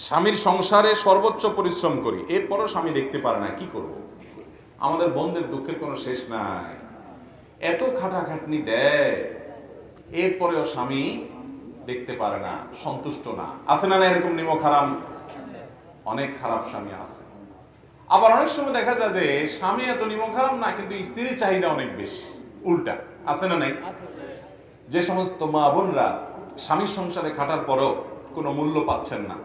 স্বামীর সংসারে সর্বোচ্চ পরিশ্রম করি, এরপরও স্বামী দেখতে পারে না, কি করব? আমাদের বোনদের দুঃখের কোনো শেষ নাই। এত খাটাখাটনি দেয়, এরপরেও স্বামী দেখতে পারে না, সন্তুষ্ট না। আছে না না এরকম নিমক হারাম? অনেক খারাপ স্বামী আছে। আবার অনেক সময় দেখা যায় যে স্বামী এত নিমক হারাম না, কিন্তু স্ত্রীর চাহিদা অনেক বেশি। উল্টা আছে না নাই? যে সমস্ত মা বোনরা স্বামীর সংসারে খাটার পরও কোনো মূল্য পাচ্ছেন না,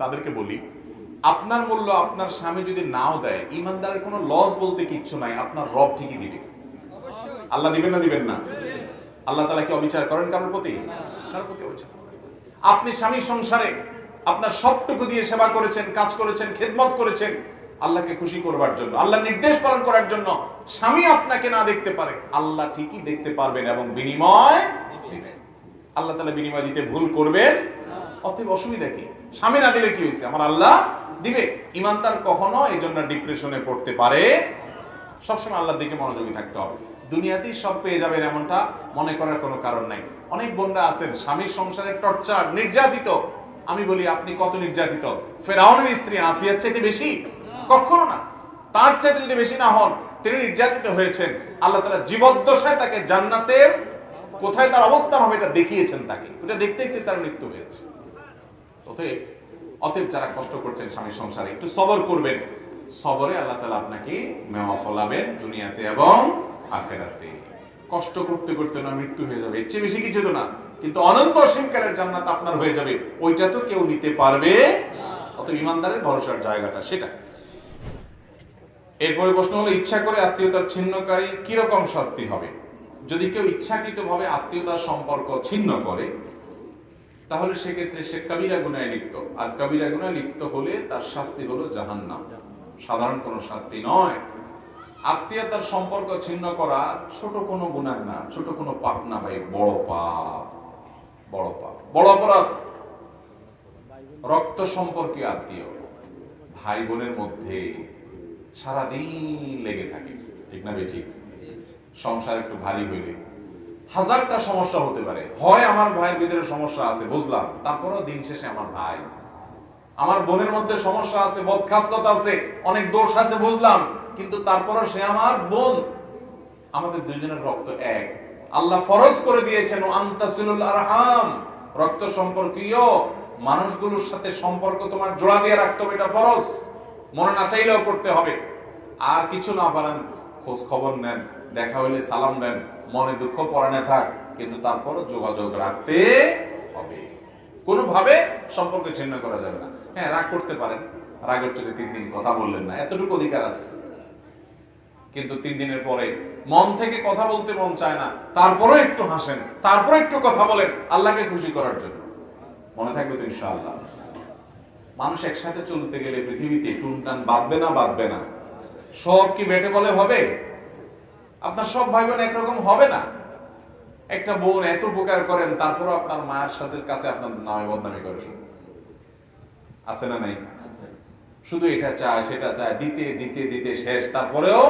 তাদেরকে বলি, আপনার মূল্য আপনার স্বামী যদি নাও দেয়, ইমানদারের কোনো লস বলতে কিচ্ছু নাই, আপনার রব ঠিকই দিবে। আল্লাহ দিবেন না দিবেন না? আল্লাহ তাআলা কি অবিচার করেন কারোর প্রতি? কারোর প্রতি অবিচার করেন না। আপনি স্বামীর সংসারে আপনার সবটুকু দিয়ে সেবা করেছেন, কাজ করেছেন, খেদমত করেছেন আল্লাহকে খুশি করবার জন্য, আল্লাহ নির্দেশ পালন করার জন্য। স্বামী আপনাকে না দেখতে পারে, আল্লাহ ঠিকই দেখতে পারবেন এবং বিনিময় দিবেন। আল্লাহ তাআলা বিনিময় দিতে ভুল করবেন? অতএব অসুবিধা কি? স্বামী না দিলে কি হয়েছে, আমার আল্লাহ দিবে। ইমানদার কখনো এই জন্য ডিপ্রেশনে পড়তে পারে। সবসময় আল্লাহর দিকে মনোযোগী থাকতে হবে। দুনিয়াতেই সব পেয়ে যাবেন এমনটা মনে করার কোনো কারণ নাই। অনেক বোনরা আছেন স্বামীর সংসারে টর্চার, নির্যাতিত। আমি বলি, আপনি কত নির্যাতিত? ফেরাউনের স্ত্রী আসিয়ার চাইতে বেশি? কখনো না। তার চাইতে যদি বেশি না হন, তিনি নির্যাতিত হয়েছেন। আল্লাহ তাআলা জীবদ্দশায় তাকে জান্নাতের কোথায় তার অবস্থান হবে এটা দেখিয়েছেন তাকে। ওটা দেখতে দেখতে তার মৃত্যু হয়েছে। অতএব যারা কষ্ট করছেন স্বামীর সংসারে, একটু সবর করবেন। সবরে আল্লাহ তাআলা আপনাকে মেওয়া ফলাবেন দুনিয়াতে এবং আখিরাতে। কষ্ট করতে করতে না মৃত্যু হয়ে যাবে, এর চেয়ে বেশি কিছু তো না, কিন্তু অনন্ত অসীমকালের জান্নাত আপনার হয়ে যাবে, ওইটা তো কেউ নিতে পারবে না। অতএব ইমানদারের ভরসার জায়গাটা সেটা। এরপরে প্রশ্ন হলো, ইচ্ছা করে আত্মীয়তার ছিন্নকারী কি রকম শাস্তি হবে? যদি কেউ ইচ্ছাকৃতভাবে আত্মীয়তার সম্পর্ক ছিন্ন করে, তাহলে সেক্ষেত্রে সে কবিরা গুনাহে লিপ্ত। আর কবিরা গুনাহে লিপ্ত হলে তার শাস্তি হলো জাহান্নাম। সাধারণ কোনো শাস্তি নয়। আত্মীয়তার সম্পর্ক ছিন্ন করা ছোট কোনো গুনাহ না, ছোট কোনো পাপ না ভাই, বড় পাপ, বড় পাপ, বড় অপরাধ। রক্ত সম্পর্কীয় আত্মীয় ভাই বোনের মধ্যে সারাদিন লেগে থাকে, ঠিক না বেঠিক? সংসার একটু ভারী হইলে হাজারটা সমস্যা হতে পারে। হয় আমার ভাইয়ের ভিতরে সমস্যা আছে, বুঝলাম, তারপরও দিন শেষে আমার ভাই। আমার বোনের মধ্যে সমস্যা আছে, বদখাসলত আছে, অনেক দোষ আছে, বুঝলাম, কিন্তু তারপরও সে আমার বোন। আমাদের দুইজনের রক্ত এক। আল্লাহ ফরজ করে দিয়েছেন আনতাসিলুল আরহাম, রক্ত সম্পর্কীয় মানুষগুলোর সাথে সম্পর্ক তোমার জোড়া দিয়ে রাখতে হবে, এটা ফরজ। মনে না চাইলেও করতে হবে। আর কিছু না পারেন, খোঁজ খবর নেন, দেখা হইলে সালাম দেন, মনে দুঃখ পরাণে থাক, কিন্তু তারপরও যোগাযোগ রাখতে হবে। কোনোভাবে সম্পর্ক ছিন্ন করা যাবে না। হ্যাঁ, রাগ করতে পারেন, রাগের চোটে 3 দিন কথা বললেন না, এতটুকু অধিকার আছে। কিন্তু 3 দিনের পরে মন থেকে কথা বলতে মন চায় না, তারপরও একটু হাসেন, তারপরে একটু কথা বলেন আল্লাহকে খুশি করার জন্য। মনে থাকবে তো ইনশাআল্লাহ? মানুষ একসাথে চলতে গেলে পৃথিবীতে টুনটান বাঁধবে না? বাঁধবে না? সব কি বেটে বলে হবে? আপনার সব ভাই বোন একরকম হবে না। একটা বোন এত উপকার করেন, তারপরও আপনার মায়ের সাথে কাছে আপনার নামে বদনামি করে শুধু। আছে না নাই? শুধু এটা চায় সেটা চায়, দিতে দিতে দিতে শেষ, তারপরেও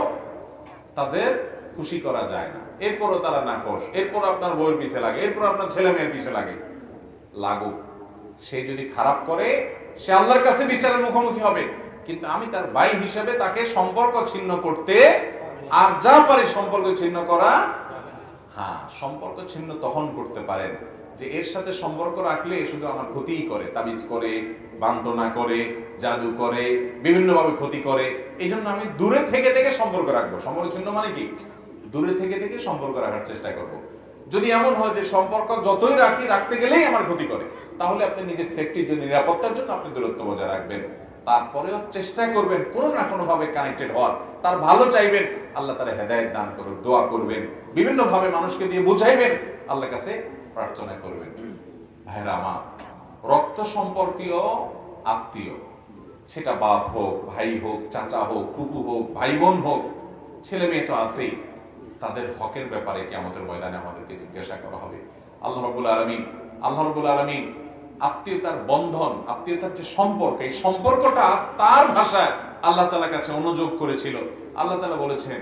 তাদের খুশি করা যায় না। এরপরও তারা নাখোশ, এরপর আপনার বউয়ের পিছে লাগে, এরপর আপনার ছেলে মেয়ের পিছে লাগে। লাগুক, সে যদি খারাপ করে সে আল্লাহর কাছে বিচারের মুখোমুখি হবে। কিন্তু আমি তার ভাই হিসেবে তাকে সম্পর্ক ছিন্ন করতে, আর যা পারি সম্পর্ক ছিন্ন করা। হ্যাঁ, সম্পর্ক ছিন্ন তখন করতে পারেন যে এর সাথে সম্পর্ক রাখলে শুধু আমার ক্ষতিই করে, তাবিজ করে, বান্তনা করে, জাদু করে, বিভিন্নভাবে ক্ষতি করে। এই জন্য আমি দূরে থেকে থেকে সম্পর্ক রাখবো। সম্পর্ক ছিন্ন মানে কি? দূরে থেকে থেকে সম্পর্ক রাখার চেষ্টা করব। যদি এমন হয় যে সম্পর্ক যতই রাখি, রাখতে গেলেই আমার ক্ষতি করে, তাহলে আপনি নিজের সেফটির জন্য, নিরাপত্তার জন্য আপনি দূরত্ব বজায় রাখবেন। তারপরেও চেষ্টা করবেন কোনো না কোনো ভাবে কানেক্টেড হওয়ার, তার ভালো চাইবেন, আল্লাহ তাআলা হেদায়েত দান করুন, দোয়া করবেন, বিভিন্ন ভাবে মানুষকে দিয়ে বুঝাইবেন, আল্লাহর কাছে প্রার্থনা করবেন। ভাইরা আমার, রক্ত সম্পর্কীয় আত্মীয়, সেটা বাপ হোক, ভাই হোক, চাচা হোক, ফুফু হোক, ভাই বোন হোক, ছেলে মেয়ে তো আছেই, তাদের হকের ব্যাপারে কিয়ামতের ময়দানে আমাদেরকে জিজ্ঞাসা করা হবে। আল্লাহ রাব্বুল আলামিন আত্মীয়তার বন্ধন, আত্মীয়তার যে সম্পর্ক, এই সম্পর্কটা তার ভাষায় আল্লাহ তাআলার কাছে অনুযোগ করেছিল। আল্লাহ তাআলা বলেছেন,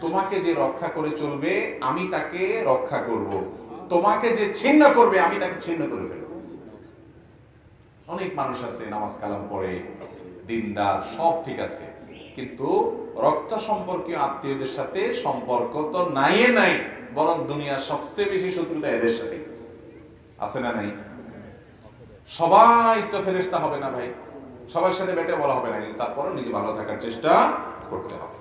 তোমাকে যে রক্ষা করে চলবে আমি তাকে রক্ষা করব, তোমাকে যে ছিন্ন করবে আমি তাকে ছিন্ন করে ফেলব। অনেক মানুষ আছে নামাজ কালাম পড়ে, দিনদার, সব ঠিক আছে, কিন্তু রক্ত সম্পর্কীয় আত্মীয়দের সাথে সম্পর্ক তো নাই, বরং দুনিয়ার সবচেয়ে বেশি শত্রুতা এদের সাথে। আছে না নাই? সবাই তো ফেরেশতা হবে না ভাই, সবার সাথে বেটে বলা হবে না, কিন্তু তারপরও নিজে ভালো থাকার চেষ্টা করতে হবে।